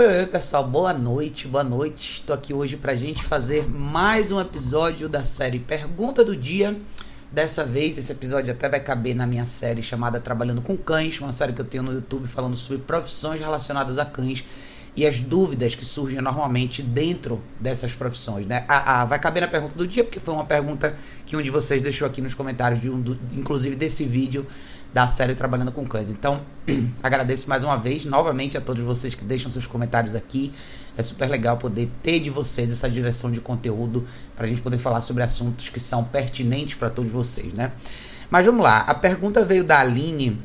Oi, pessoal, boa noite. Estou aqui hoje pra gente fazer mais um episódio da série Pergunta do Dia. Dessa vez, esse episódio até vai caber na minha série chamada Trabalhando com Cães, uma série que eu tenho no YouTube falando sobre profissões relacionadas a cães e as dúvidas que surgem normalmente dentro dessas profissões, né? Vai caber na pergunta do dia, porque foi uma pergunta que um de vocês deixou aqui nos comentários, inclusive desse vídeo da série Trabalhando com Cães. Então, agradeço mais uma vez, novamente, a todos vocês que deixam seus comentários aqui. É super legal poder ter de vocês essa direção de conteúdo para a gente poder falar sobre assuntos que são pertinentes para todos vocês, né? Mas vamos lá, a pergunta veio da Aline.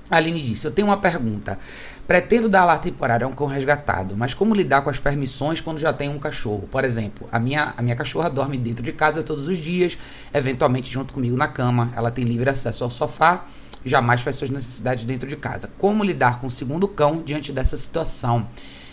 A Aline disse: eu tenho uma pergunta. Pretendo dar lar temporário a um cão resgatado, mas como lidar com as permissões quando já tem um cachorro? Por exemplo, a minha cachorra dorme dentro de casa todos os dias, eventualmente junto comigo na cama. Ela tem livre acesso ao sofá, jamais faz suas necessidades dentro de casa. Como lidar com o segundo cão diante dessa situação?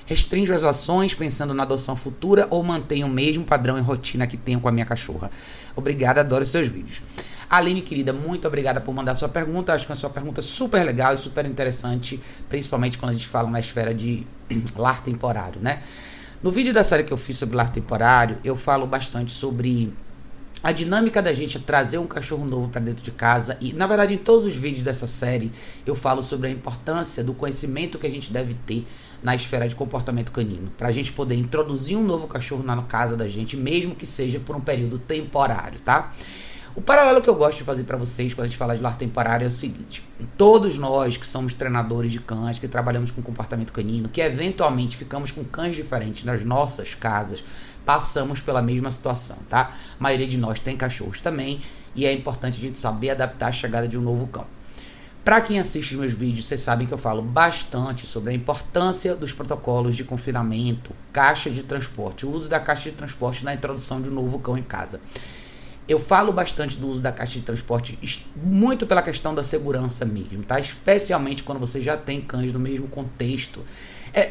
Restringo as ações pensando na adoção futura ou mantenho o mesmo padrão e rotina que tenho com a minha cachorra? Obrigada, adoro seus vídeos. Aline, querida, muito obrigada por mandar sua pergunta. Acho que é uma sua pergunta super legal e super interessante, principalmente quando a gente fala na esfera de lar temporário, né? No vídeo da série que eu fiz sobre lar temporário, eu falo bastante sobre a dinâmica da gente trazer um cachorro novo para dentro de casa. E, na verdade, em todos os vídeos dessa série, eu falo sobre a importância do conhecimento que a gente deve ter na esfera de comportamento canino, para a gente poder introduzir um novo cachorro na casa da gente, mesmo que seja por um período temporário, tá? O paralelo que eu gosto de fazer para vocês quando a gente fala de lar temporário é o seguinte: todos nós que somos treinadores de cães, que trabalhamos com comportamento canino, que eventualmente ficamos com cães diferentes nas nossas casas, passamos pela mesma situação, tá? A maioria de nós tem cachorros também e é importante a gente saber adaptar a chegada de um novo cão. Para quem assiste os meus vídeos, vocês sabem que eu falo bastante sobre a importância dos protocolos de confinamento, caixa de transporte, o uso da caixa de transporte na introdução de um novo cão em casa. Eu falo bastante do uso da caixa de transporte muito pela questão da segurança mesmo, tá? Especialmente quando você já tem cães no mesmo contexto.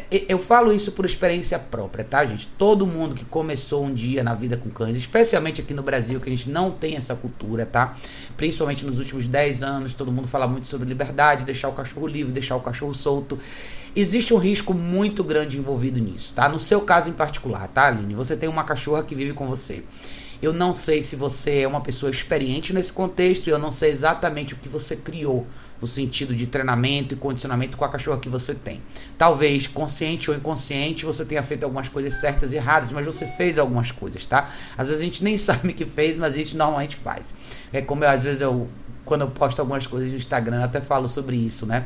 Eu falo isso por experiência própria, tá, gente? Todo mundo que começou um dia na vida com cães, especialmente aqui no Brasil, que a gente não tem essa cultura, tá? Principalmente nos últimos 10 anos, todo mundo fala muito sobre liberdade, deixar o cachorro livre, deixar o cachorro solto. Existe um risco muito grande envolvido nisso, tá? No seu caso em particular, tá, Aline? Você tem uma cachorra que vive com você. Eu não sei se você é uma pessoa experiente nesse contexto e eu não sei exatamente o que você criou no sentido de treinamento e condicionamento com a cachorra que você tem. Talvez, consciente ou inconsciente, você tenha feito algumas coisas certas e erradas, mas você fez algumas coisas, tá? Às vezes a gente nem sabe que fez, mas a gente normalmente faz. É como quando eu posto algumas coisas no Instagram, eu até falo sobre isso, né?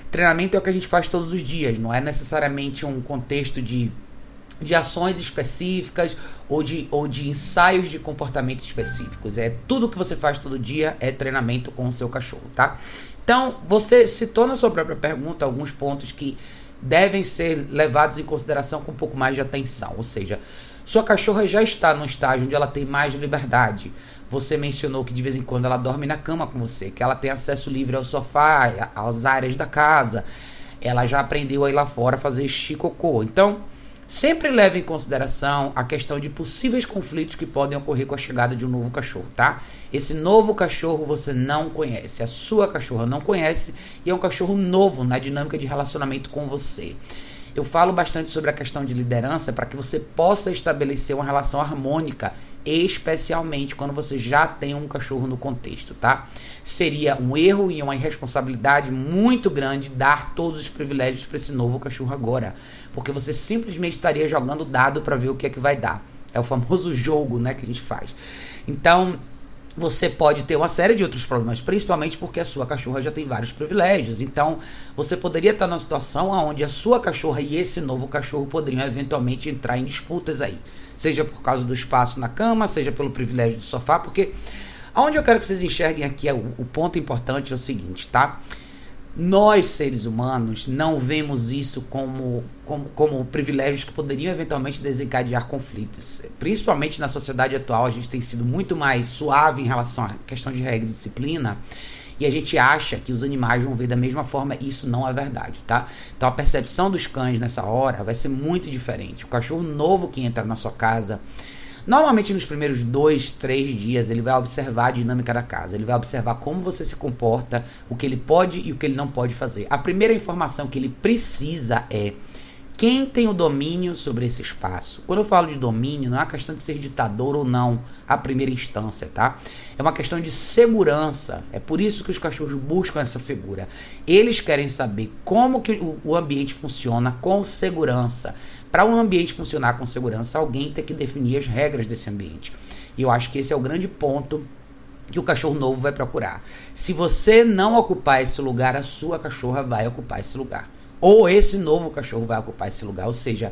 Treinamento é o que a gente faz todos os dias, não é necessariamente um contexto de ações específicas ou de ensaios de comportamento específicos. É tudo que você faz todo dia é treinamento com o seu cachorro, tá? Então, você citou na sua própria pergunta alguns pontos que devem ser levados em consideração com um pouco mais de atenção. Ou seja, sua cachorra já está num estágio onde ela tem mais liberdade. Você mencionou que de vez em quando ela dorme na cama com você, que ela tem acesso livre ao sofá, às áreas da casa. Ela já aprendeu a ir lá fora fazer xixi e cocô. Então, sempre leve em consideração a questão de possíveis conflitos que podem ocorrer com a chegada de um novo cachorro, tá? Esse novo cachorro você não conhece, a sua cachorra não conhece e é um cachorro novo na dinâmica de relacionamento com você. Eu falo bastante sobre a questão de liderança para que você possa estabelecer uma relação harmônica, especialmente quando você já tem um cachorro no contexto, tá? Seria um erro e uma irresponsabilidade muito grande dar todos os privilégios para esse novo cachorro agora, porque você simplesmente estaria jogando dado para ver o que é que vai dar. É o famoso jogo, né, que a gente faz. Então, você pode ter uma série de outros problemas, principalmente porque a sua cachorra já tem vários privilégios. Então, você poderia estar numa situação onde a sua cachorra e esse novo cachorro poderiam eventualmente entrar em disputas aí. Seja por causa do espaço na cama, seja pelo privilégio do sofá, porque aonde eu quero que vocês enxerguem aqui, o ponto importante é o seguinte, tá? Nós, seres humanos, não vemos isso como privilégios que poderiam eventualmente desencadear conflitos. Principalmente na sociedade atual, a gente tem sido muito mais suave em relação à questão de regra e disciplina, e a gente acha que os animais vão ver da mesma forma, e isso não é verdade, tá? Então a percepção dos cães nessa hora vai ser muito diferente. O cachorro novo que entra na sua casa, normalmente nos primeiros 2, 3 dias ele vai observar a dinâmica da casa, ele vai observar como você se comporta, o que ele pode e o que ele não pode fazer. A primeira informação que ele precisa é: Quem tem o domínio sobre esse espaço? Quando eu falo de domínio, não é uma questão de ser ditador ou não à primeira instância, tá? É uma questão de segurança. É por isso que os cachorros buscam essa figura. Eles querem saber como que o ambiente funciona com segurança. Para um ambiente funcionar com segurança, alguém tem que definir as regras desse ambiente. E eu acho que esse é o grande ponto que o cachorro novo vai procurar. Se você não ocupar esse lugar, a sua cachorra vai ocupar esse lugar. Ou esse novo cachorro vai ocupar esse lugar. Ou seja,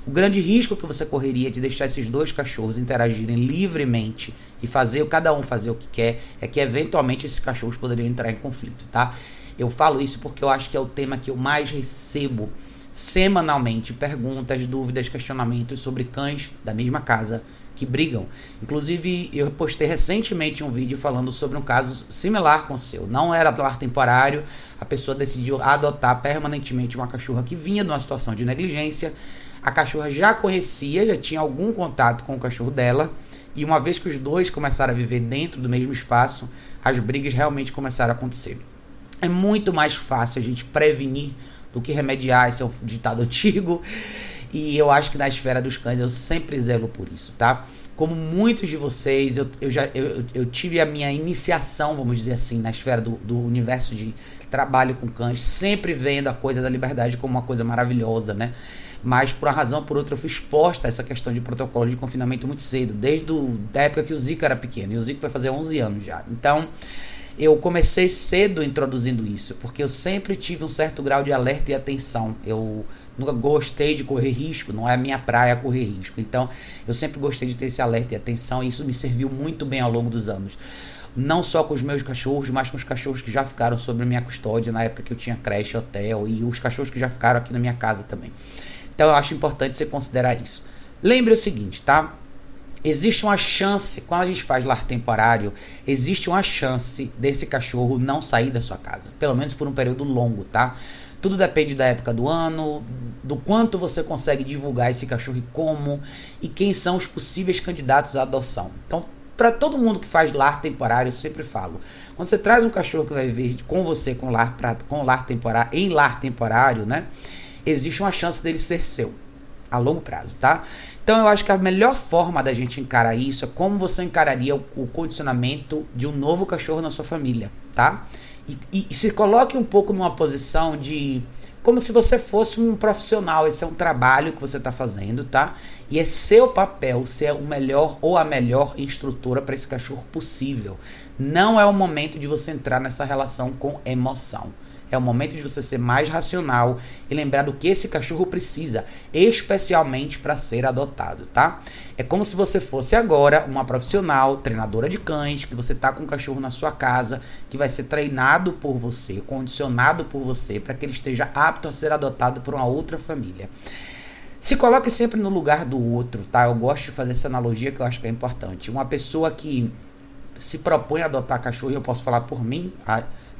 o grande risco que você correria de deixar esses dois cachorros interagirem livremente e cada um fazer o que quer, é que eventualmente esses cachorros poderiam entrar em conflito, tá? Eu falo isso porque eu acho que é o tema que eu mais recebo semanalmente, perguntas, dúvidas, questionamentos sobre cães da mesma casa que brigam. Inclusive, eu postei recentemente um vídeo falando sobre um caso similar com o seu. Não era lar temporário, a pessoa decidiu adotar permanentemente uma cachorra que vinha de uma situação de negligência. A cachorra já conhecia, já tinha algum contato com o cachorro dela, e uma vez que os dois começaram a viver dentro do mesmo espaço, as brigas realmente começaram a acontecer. É muito mais fácil a gente prevenir do que remediar, esse é um ditado antigo, e eu acho que na esfera dos cães eu sempre zelo por isso, tá? Como muitos de vocês, eu tive a minha iniciação, vamos dizer assim, na esfera do universo de trabalho com cães, sempre vendo a coisa da liberdade como uma coisa maravilhosa, né? Mas por uma razão ou por outra eu fui exposta a essa questão de protocolo de confinamento muito cedo, desde a época que o Zico era pequeno, e o Zico vai fazer 11 anos já. Então, eu comecei cedo introduzindo isso, porque eu sempre tive um certo grau de alerta e atenção. Eu nunca gostei de correr risco, não é a minha praia correr risco. Então, eu sempre gostei de ter esse alerta e atenção, e isso me serviu muito bem ao longo dos anos. Não só com os meus cachorros, mas com os cachorros que já ficaram sob a minha custódia na época que eu tinha creche, hotel, e os cachorros que já ficaram aqui na minha casa também. Então, eu acho importante você considerar isso. Lembre o seguinte, tá? Existe uma chance, quando a gente faz lar temporário, existe uma chance desse cachorro não sair da sua casa, pelo menos por um período longo, tá? Tudo depende da época do ano, do quanto você consegue divulgar esse cachorro e como, e quem são os possíveis candidatos à adoção. Então, para todo mundo que faz lar temporário, eu sempre falo, quando você traz um cachorro que vai viver com você em lar temporário, né? Existe uma chance dele ser seu, a longo prazo, tá? Então eu acho que a melhor forma da gente encarar isso é como você encararia o condicionamento de um novo cachorro na sua família, tá? E se coloque um pouco numa posição de como se você fosse um profissional. Esse é um trabalho que você está fazendo, tá? E é seu papel ser o melhor ou a melhor instrutora para esse cachorro possível. Não é o momento de você entrar nessa relação com emoção. É o momento de você ser mais racional e lembrar do que esse cachorro precisa, especialmente para ser adotado, tá? É como se você fosse agora uma profissional, treinadora de cães, que você tá com um cachorro na sua casa, que vai ser treinado por você, condicionado por você, para que ele esteja apto a ser adotado por uma outra família. Se coloque sempre no lugar do outro, tá? Eu gosto de fazer essa analogia que eu acho que é importante. Uma pessoa que se propõe a adotar cachorro, e eu posso falar por mim,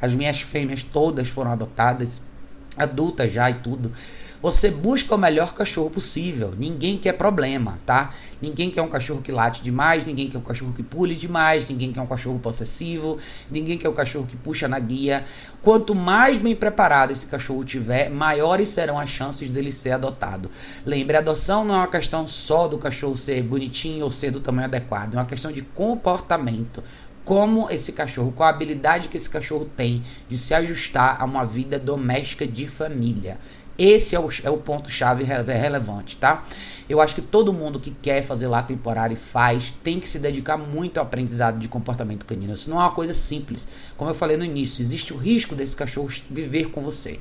as minhas fêmeas todas foram adotadas, adultas já e tudo. Você busca o melhor cachorro possível. Ninguém quer problema, tá? Ninguém quer um cachorro que late demais, ninguém quer um cachorro que pule demais, ninguém quer um cachorro possessivo, ninguém quer um cachorro que puxa na guia. Quanto mais bem preparado esse cachorro tiver, maiores serão as chances dele ser adotado. Lembre, a adoção não é uma questão só do cachorro ser bonitinho ou ser do tamanho adequado, é uma questão de comportamento. Como esse cachorro, qual a habilidade que esse cachorro tem de se ajustar a uma vida doméstica de família. Esse é o ponto-chave relevante, tá? Eu acho que todo mundo que quer fazer lar temporário e faz, tem que se dedicar muito ao aprendizado de comportamento canino. Isso não é uma coisa simples. Como eu falei no início, existe o risco desse cachorro viver com você.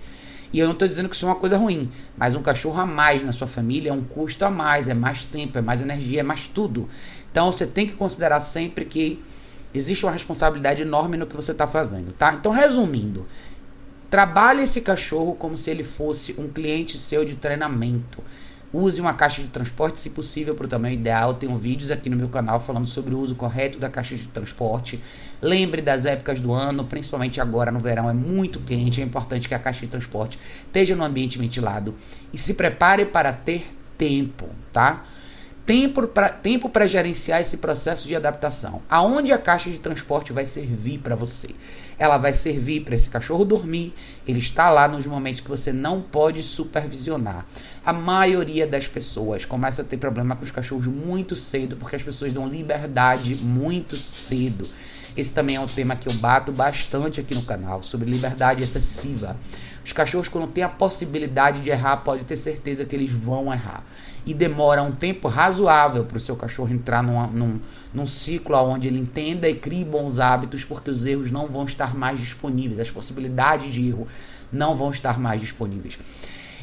E eu não estou dizendo que isso é uma coisa ruim, mas um cachorro a mais na sua família é um custo a mais, é mais tempo, é mais energia, é mais tudo. Então você tem que considerar sempre que existe uma responsabilidade enorme no que você está fazendo, tá? Então, resumindo, trabalhe esse cachorro como se ele fosse um cliente seu de treinamento. Use uma caixa de transporte, se possível, para o tamanho ideal. Tenho vídeos aqui no meu canal falando sobre o uso correto da caixa de transporte. Lembre das épocas do ano, principalmente agora no verão, é muito quente. É importante que a caixa de transporte esteja no ambiente ventilado. E se prepare para ter tempo, tá? tempo para gerenciar esse processo de adaptação. Aonde a caixa de transporte vai servir para você? Ela vai servir para esse cachorro dormir, ele está lá nos momentos que você não pode supervisionar. A maioria das pessoas começa a ter problema com os cachorros muito cedo, porque as pessoas dão liberdade muito cedo. Esse também é um tema que eu bato bastante aqui no canal, sobre liberdade excessiva. Os cachorros, quando têm a possibilidade de errar, pode ter certeza que eles vão errar. E demora um tempo razoável para o seu cachorro entrar num ciclo onde ele entenda e crie bons hábitos, porque os erros não vão estar mais disponíveis, as possibilidades de erro não vão estar mais disponíveis.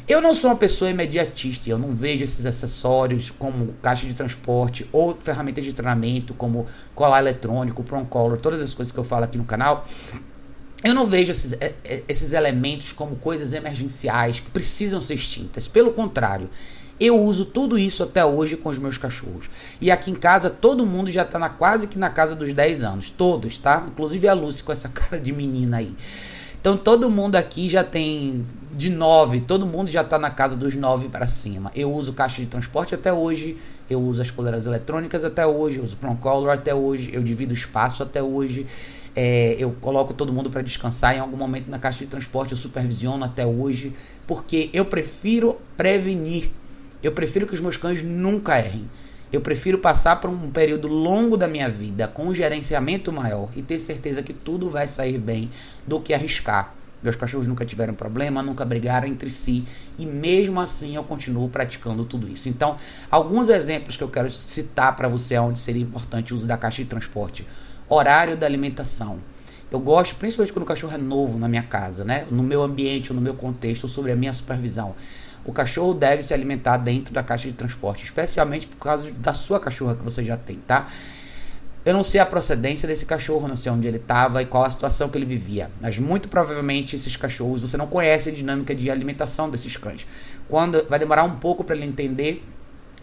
Eu não sou uma pessoa imediatista, eu não vejo esses acessórios como caixa de transporte ou ferramentas de treinamento como colar eletrônico, prong collar, todas as coisas que eu falo aqui no canal. Eu não vejo esses elementos como coisas emergenciais que precisam ser extintas. Pelo contrário, eu uso tudo isso até hoje com os meus cachorros. E aqui em casa, todo mundo já está quase que na casa dos 10 anos. Todos, tá? Inclusive a Lucy com essa cara de menina aí. Então todo mundo aqui já tem de 9, todo mundo já está na casa dos 9 para cima. Eu uso caixa de transporte até hoje, eu uso as coleiras eletrônicas até hoje, eu uso prong collar até hoje, eu divido espaço até hoje, eu coloco todo mundo para descansar em algum momento na caixa de transporte, eu supervisiono até hoje, porque eu prefiro prevenir, eu prefiro que os meus cães nunca errem. Eu prefiro passar por um período longo da minha vida com um gerenciamento maior e ter certeza que tudo vai sair bem do que arriscar. Meus cachorros nunca tiveram problema, nunca brigaram entre si e mesmo assim eu continuo praticando tudo isso. Então, alguns exemplos que eu quero citar para você onde seria importante o uso da caixa de transporte. Horário da alimentação. Eu gosto, principalmente quando o cachorro é novo na minha casa, né? No meu ambiente, no meu contexto, sobre a minha supervisão. O cachorro deve se alimentar dentro da caixa de transporte, especialmente por causa da sua cachorra que você já tem, tá? Eu não sei a procedência desse cachorro, não sei onde ele estava e qual a situação que ele vivia, mas muito provavelmente esses cachorros, você não conhece a dinâmica de alimentação desses cães. Vai demorar um pouco para ele entender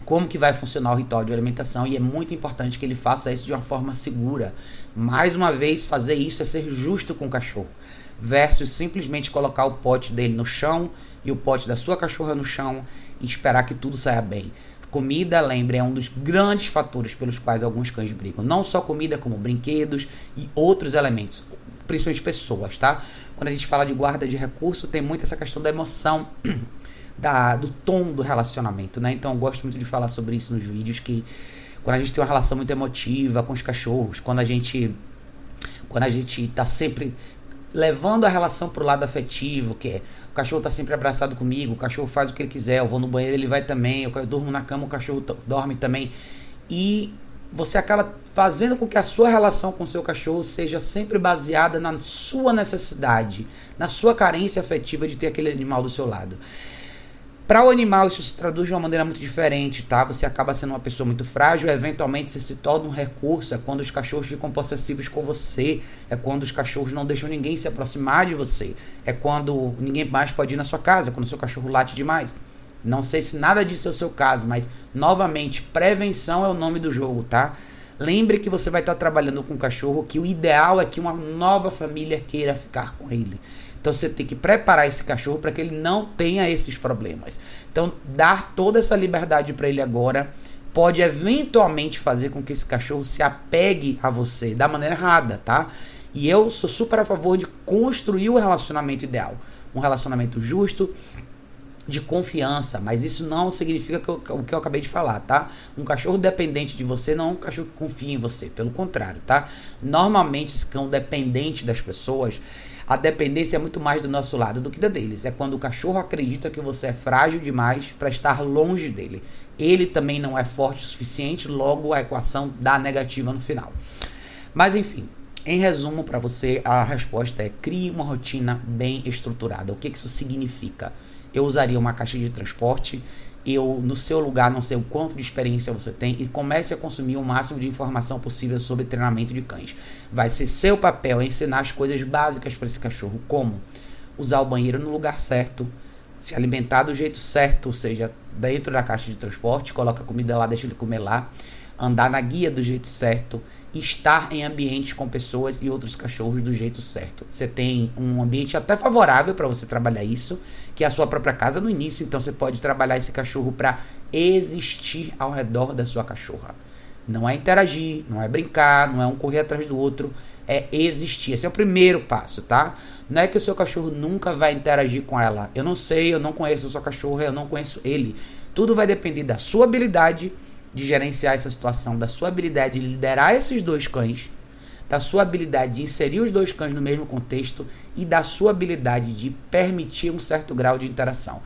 como que vai funcionar o ritual de alimentação e é muito importante que ele faça isso de uma forma segura. Mais uma vez, fazer isso é ser justo com o cachorro, versus simplesmente colocar o pote dele no chão e o pote da sua cachorra no chão e esperar que tudo saia bem. Comida, lembre, é um dos grandes fatores pelos quais alguns cães brigam. Não só comida, como brinquedos e outros elementos, principalmente pessoas, tá? Quando a gente fala de guarda de recurso, tem muito essa questão da emoção, do tom do relacionamento, né? Então eu gosto muito de falar sobre isso nos vídeos, que quando a gente tem uma relação muito emotiva com os cachorros, quando a gente tá sempre levando a relação pro lado afetivo, que é o cachorro tá sempre abraçado comigo, o cachorro faz o que ele quiser, eu vou no banheiro, ele vai também, eu durmo na cama, o cachorro dorme também, e você acaba fazendo com que a sua relação com o seu cachorro seja sempre baseada na sua necessidade, na sua carência afetiva de ter aquele animal do seu lado. Para o animal isso se traduz de uma maneira muito diferente, tá? Você acaba sendo uma pessoa muito frágil, eventualmente você se torna um recurso, é quando os cachorros ficam possessivos com você, é quando os cachorros não deixam ninguém se aproximar de você, é quando ninguém mais pode ir na sua casa, quando o seu cachorro late demais. Não sei se nada disso é o seu caso, mas, novamente, prevenção é o nome do jogo, tá? Lembre que você vai estar trabalhando com um cachorro que o ideal é que uma nova família queira ficar com ele. Então você tem que preparar esse cachorro para que ele não tenha esses problemas. Então dar toda essa liberdade para ele agora pode eventualmente fazer com que esse cachorro se apegue a você da maneira errada, tá? E eu sou super a favor de construir o relacionamento ideal. Um relacionamento justo, de confiança, mas isso não significa o que eu acabei de falar, tá? Um cachorro dependente de você não é um cachorro que confia em você, pelo contrário, tá? Normalmente esse cão dependente das pessoas, a dependência é muito mais do nosso lado do que da deles. É quando o cachorro acredita que você é frágil demais para estar longe dele. Ele também não é forte o suficiente, logo a equação dá negativa no final. Mas enfim, em resumo para você, a resposta é: crie uma rotina bem estruturada. O que isso significa? Eu usaria uma caixa de transporte, eu no seu lugar, não sei o quanto de experiência você tem, e comece a consumir o máximo de informação possível sobre treinamento de cães. Vai ser seu papel ensinar as coisas básicas para esse cachorro, como usar o banheiro no lugar certo, se alimentar do jeito certo, ou seja, dentro da caixa de transporte, coloca a comida lá, deixa ele comer lá. andar na guia do jeito certo, estar em ambientes com pessoas e outros cachorros do jeito certo. Você tem um ambiente até favorável para você trabalhar isso, que é a sua própria casa no início, então você pode trabalhar esse cachorro para existir ao redor da sua cachorra. Não é interagir, não é brincar, não é um correr atrás do outro, é existir. Esse é o primeiro passo, tá? Não é que o seu cachorro nunca vai interagir com ela. Eu não sei, eu não conheço a sua cachorra, eu não conheço ele. Tudo vai depender da sua habilidade de gerenciar essa situação, da sua habilidade de liderar esses dois cães, da sua habilidade de inserir os dois cães no mesmo contexto e da sua habilidade de permitir um certo grau de interação.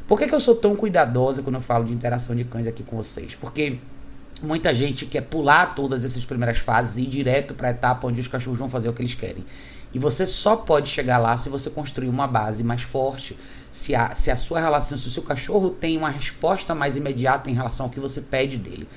Por que eu sou tão cuidadosa quando eu falo de interação de cães aqui com vocês? Porque muita gente quer pular todas essas primeiras fases e ir direto para a etapa onde os cachorros vão fazer o que eles querem. E você só pode chegar lá se você construir uma base mais forte, se a sua relação, se o seu cachorro tem uma resposta mais imediata em relação ao que você pede dele.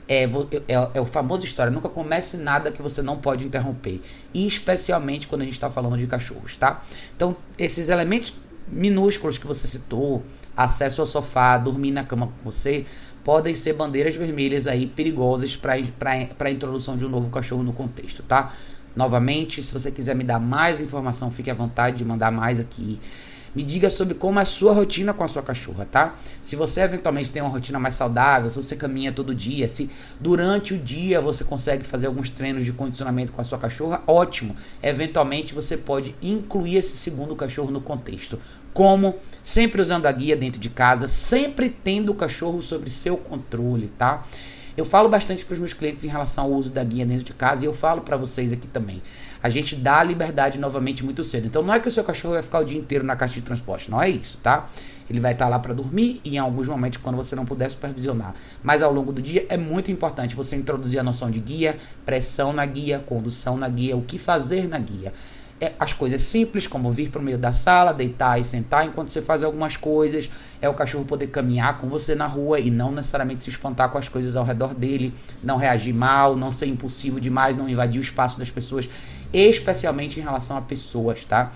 É o famoso história, nunca comece nada que você não pode interromper. E especialmente quando a gente está falando de cachorros, tá? Então, esses elementos minúsculos que você citou, acesso ao sofá, dormir na cama com você, podem ser bandeiras vermelhas aí perigosas para a introdução de um novo cachorro no contexto, tá? Novamente, se você quiser me dar mais informação, fique à vontade de mandar mais aqui. Me diga sobre como é a sua rotina com a sua cachorra, tá? Se você eventualmente tem uma rotina mais saudável, se você caminha todo dia, se durante o dia você consegue fazer alguns treinos de condicionamento com a sua cachorra, ótimo. Eventualmente você pode incluir esse segundo cachorro no contexto. Como? Sempre usando a guia dentro de casa, sempre tendo o cachorro sob seu controle, tá? Eu falo bastante para os meus clientes em relação ao uso da guia dentro de casa e eu falo para vocês aqui também. A gente dá a liberdade novamente muito cedo. Então não é que o seu cachorro vai ficar o dia inteiro na caixa de transporte, não é isso, tá? Ele vai estar lá para dormir e em alguns momentos quando você não puder supervisionar. Mas ao longo do dia é muito importante você introduzir a noção de guia, pressão na guia, condução na guia, o que fazer na guia. As coisas simples, como vir para o meio da sala, deitar e sentar enquanto você faz algumas coisas. É o cachorro poder caminhar com você na rua e não necessariamente se espantar com as coisas ao redor dele, não reagir mal, não ser impulsivo demais, não invadir o espaço das pessoas, especialmente em relação a pessoas, tá?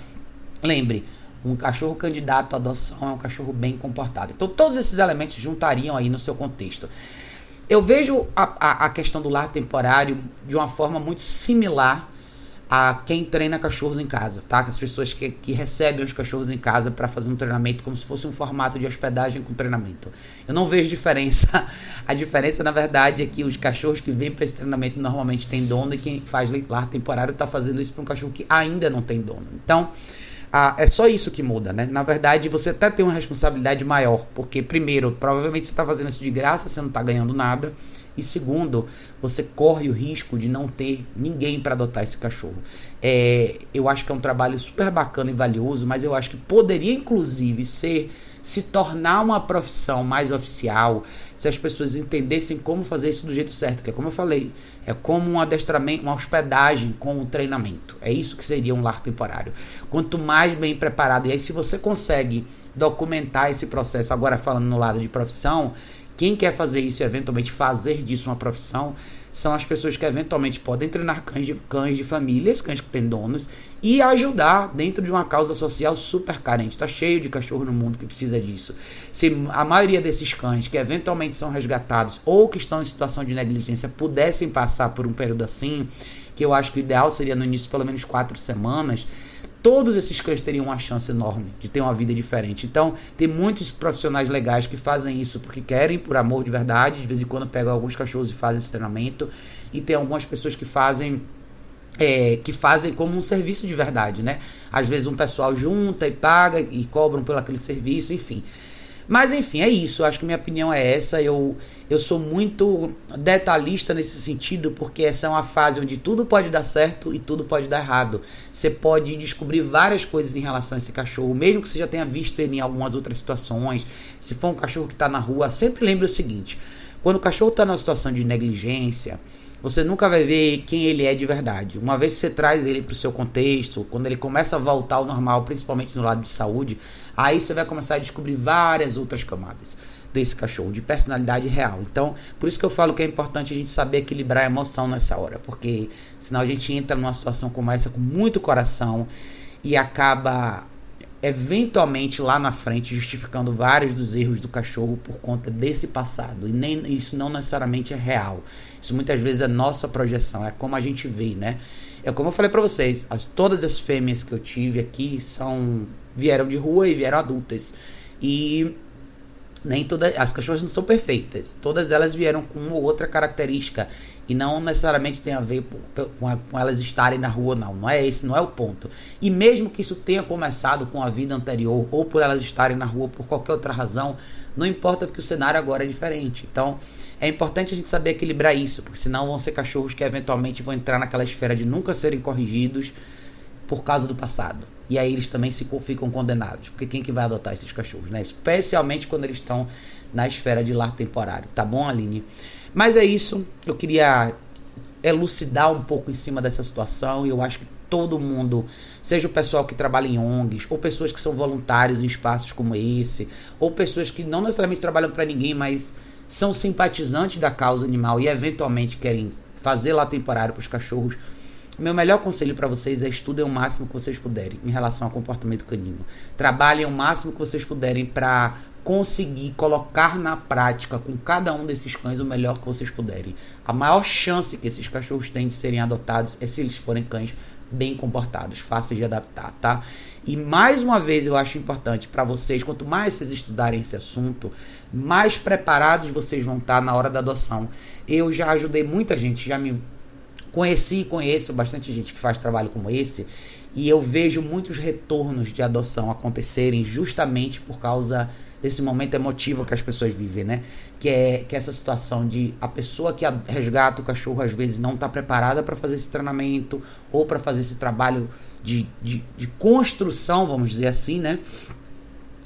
Lembre, um cachorro candidato à adoção é um cachorro bem comportado. Então todos esses elementos juntariam aí no seu contexto. Eu vejo a questão do lar temporário de uma forma muito similar a quem treina cachorros em casa, tá? As pessoas que recebem os cachorros em casa para fazer um treinamento como se fosse um formato de hospedagem com treinamento. Eu não vejo diferença. A diferença, na verdade, é que os cachorros que vêm para esse treinamento normalmente têm dono e quem faz lar temporário está fazendo isso para um cachorro que ainda não tem dono. Então, é só isso que muda, né? Na verdade, você até tem uma responsabilidade maior, porque primeiro, provavelmente você está fazendo isso de graça, você não está ganhando nada. E segundo, você corre o risco de não ter ninguém para adotar esse cachorro. Eu acho que é um trabalho super bacana e valioso, mas eu acho que poderia inclusive se tornar uma profissão mais oficial, se as pessoas entendessem como fazer isso do jeito certo, que é como eu falei, é como um adestramento, uma hospedagem com um treinamento. É isso que seria um lar temporário. Quanto mais bem preparado, e aí se você consegue documentar esse processo, agora falando no lado de profissão, quem quer fazer isso e eventualmente fazer disso uma profissão são as pessoas que eventualmente podem treinar cães de famílias, cães que têm donos, e ajudar dentro de uma causa social super carente. Está cheio de cachorro no mundo que precisa disso. Se a maioria desses cães que eventualmente são resgatados ou que estão em situação de negligência pudessem passar por um período assim, que eu acho que o ideal seria no início pelo menos 4 semanas, todos esses cães teriam uma chance enorme de ter uma vida diferente. Então, tem muitos profissionais legais que fazem isso porque querem, por amor de verdade. De vez em quando pegam alguns cachorros e fazem esse treinamento. E tem algumas pessoas que fazem como um serviço de verdade, né? Às vezes um pessoal junta e paga e cobram pelo aquele serviço, enfim. Mas enfim, é isso. Eu acho que minha opinião é essa. Eu sou muito detalhista nesse sentido, porque essa é uma fase onde tudo pode dar certo e tudo pode dar errado. Você pode descobrir várias coisas em relação a esse cachorro, mesmo que você já tenha visto ele em algumas outras situações. Se for um cachorro que está na rua, sempre lembre o seguinte: quando o cachorro está numa situação de negligência, você nunca vai ver quem ele é de verdade. Uma vez que você traz ele para o seu contexto, quando ele começa a voltar ao normal, principalmente no lado de saúde, aí você vai começar a descobrir várias outras camadas desse cachorro, de personalidade real. Então, por isso que eu falo que é importante a gente saber equilibrar a emoção nessa hora, porque senão a gente entra numa situação como essa com muito coração e acaba eventualmente lá na frente justificando vários dos erros do cachorro por conta desse passado, e nem isso não necessariamente é real. Isso muitas vezes é nossa projeção, é como a gente vê, né? É como eu falei pra vocês, todas as fêmeas que eu tive aqui vieram de rua e vieram adultas, e nem todas as cachorras não são perfeitas, todas elas vieram com uma ou outra característica, e não necessariamente tem a ver com elas estarem na rua, não é esse, não é o ponto. E mesmo que isso tenha começado com a vida anterior, ou por elas estarem na rua por qualquer outra razão, não importa, porque o cenário agora é diferente. Então é importante a gente saber equilibrar isso, porque senão vão ser cachorros que eventualmente vão entrar naquela esfera de nunca serem corrigidos por causa do passado. E aí eles também ficam condenados, porque quem que vai adotar esses cachorros, né? Especialmente quando eles estão na esfera de lar temporário, tá bom, Aline? Mas é isso, eu queria elucidar um pouco em cima dessa situação, e eu acho que todo mundo, seja o pessoal que trabalha em ONGs, ou pessoas que são voluntários em espaços como esse, ou pessoas que não necessariamente trabalham para ninguém, mas são simpatizantes da causa animal e eventualmente querem fazer lar temporário para os cachorros, meu melhor conselho para vocês é: estudem o máximo que vocês puderem em relação ao comportamento canino. Trabalhem o máximo que vocês puderem para conseguir colocar na prática com cada um desses cães o melhor que vocês puderem. A maior chance que esses cachorros têm de serem adotados é se eles forem cães bem comportados, fáceis de adaptar, tá? E mais uma vez eu acho importante para vocês, quanto mais vocês estudarem esse assunto, mais preparados vocês vão estar na hora da adoção. Eu já ajudei muita gente, já me conheci e conheço bastante gente que faz trabalho como esse, e eu vejo muitos retornos de adoção acontecerem justamente por causa desse momento emotivo que as pessoas vivem, né? Que é essa situação de a pessoa que resgata o cachorro às vezes não está preparada para fazer esse treinamento ou para fazer esse trabalho de construção, vamos dizer assim, né?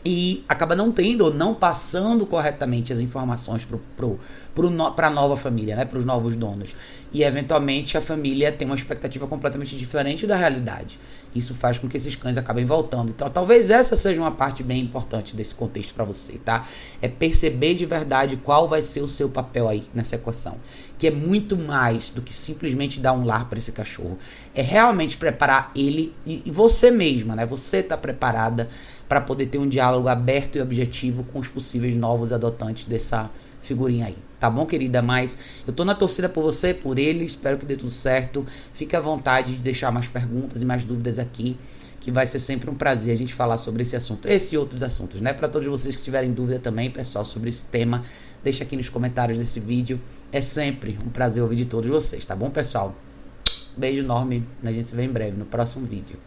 E acaba não tendo ou não passando corretamente as informações para a nova família, né? Para os novos donos. E eventualmente a família tem uma expectativa completamente diferente da realidade. Isso faz com que esses cães acabem voltando. Então talvez essa seja uma parte bem importante desse contexto para você, tá? É perceber de verdade qual vai ser o seu papel aí nessa equação. Que é muito mais do que simplesmente dar um lar para esse cachorro. É realmente preparar ele e você mesma, né? Você tá preparada para poder ter um diálogo aberto e objetivo com os possíveis novos adotantes dessa figurinha aí. Tá bom, querida? Mas eu tô na torcida por você, por ele, espero que dê tudo certo. Fique à vontade de deixar mais perguntas e mais dúvidas aqui, que vai ser sempre um prazer a gente falar sobre esse assunto, esse e outros assuntos, né? Para todos vocês que tiverem dúvida também, pessoal, sobre esse tema, deixa aqui nos comentários desse vídeo. É sempre um prazer ouvir de todos vocês, tá bom, pessoal? Beijo enorme, a gente se vê em breve no próximo vídeo.